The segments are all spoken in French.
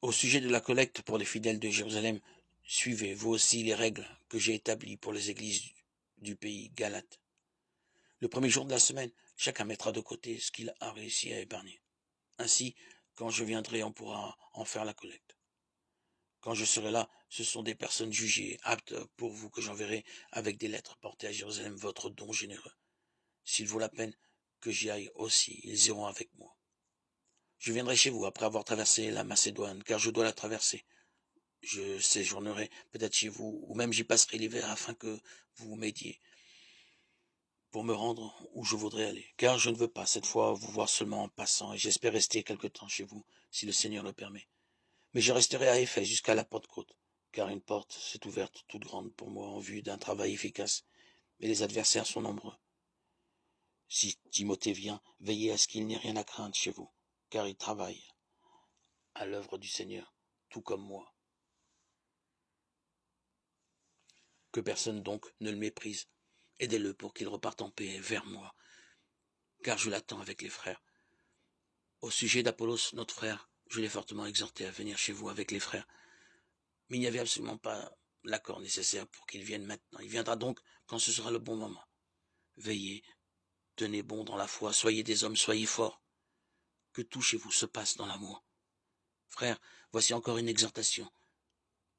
Au sujet de la collecte pour les fidèles de Jérusalem, suivez vous aussi les règles que j'ai établies pour les églises du pays Galate. Le premier jour de la semaine, chacun mettra de côté ce qu'il a réussi à épargner. Ainsi, quand je viendrai, on pourra en faire la collecte. Quand je serai là, ce sont des personnes jugées, aptes pour vous que j'enverrai avec des lettres portées à Jérusalem votre don généreux. S'il vaut la peine que j'y aille aussi, ils iront avec moi. Je viendrai chez vous après avoir traversé la Macédoine, car je dois la traverser. Je séjournerai peut-être chez vous, ou même j'y passerai l'hiver afin que vous m'aidiez pour me rendre où je voudrais aller. Car je ne veux pas cette fois vous voir seulement en passant, et j'espère rester quelque temps chez vous, si le Seigneur le permet. Mais je resterai à Éphèse jusqu'à la Pentecôte, car une porte s'est ouverte toute grande pour moi en vue d'un travail efficace, mais les adversaires sont nombreux. Si Timothée vient, veillez à ce qu'il n'y ait rien à craindre chez vous, car il travaille à l'œuvre du Seigneur, tout comme moi. Que personne donc ne le méprise. Aidez-le pour qu'il reparte en paix vers moi, car je l'attends avec les frères. Au sujet d'Apollos, notre frère, je l'ai fortement exhorté à venir chez vous avec les frères, mais il n'y avait absolument pas l'accord nécessaire pour qu'il vienne maintenant. Il viendra donc quand ce sera le bon moment. Veillez, tenez bon dans la foi, soyez des hommes, soyez forts. Que tout chez vous se passe dans l'amour. Frères, voici encore une exhortation.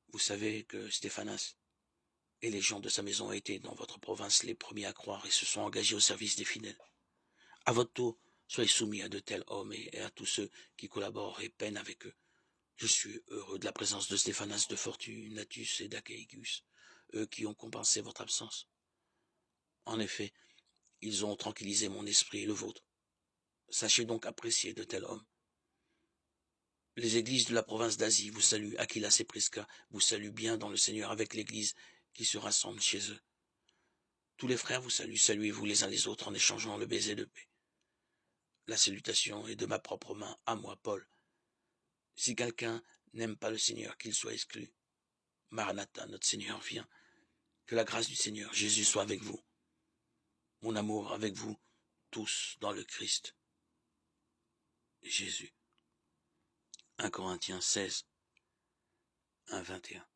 Vous savez que Stéphanas et les gens de sa maison ont été dans votre province les premiers à croire et se sont engagés au service des fidèles. À votre tour, soyez soumis à de tels hommes et à tous ceux qui collaborent et peinent avec eux. Je suis heureux de la présence de Stéphanas, de Fortunatus et d'Achaïgus, eux qui ont compensé votre absence. En effet, ils ont tranquillisé mon esprit et le vôtre. Sachez donc apprécier de tels hommes. Les églises de la province d'Asie vous saluent, Aquilas et Prisca vous saluent bien dans le Seigneur avec l'église qui se rassemble chez eux. Tous les frères vous saluent, saluez-vous les uns les autres en échangeant le baiser de paix. La salutation est de ma propre main, à moi, Paul. Si quelqu'un n'aime pas le Seigneur, qu'il soit exclu. Maranatha, notre Seigneur vient. Que la grâce du Seigneur Jésus soit avec vous. Mon amour avec vous tous dans le Christ Jésus. 1 Corinthiens 16, 1, 21.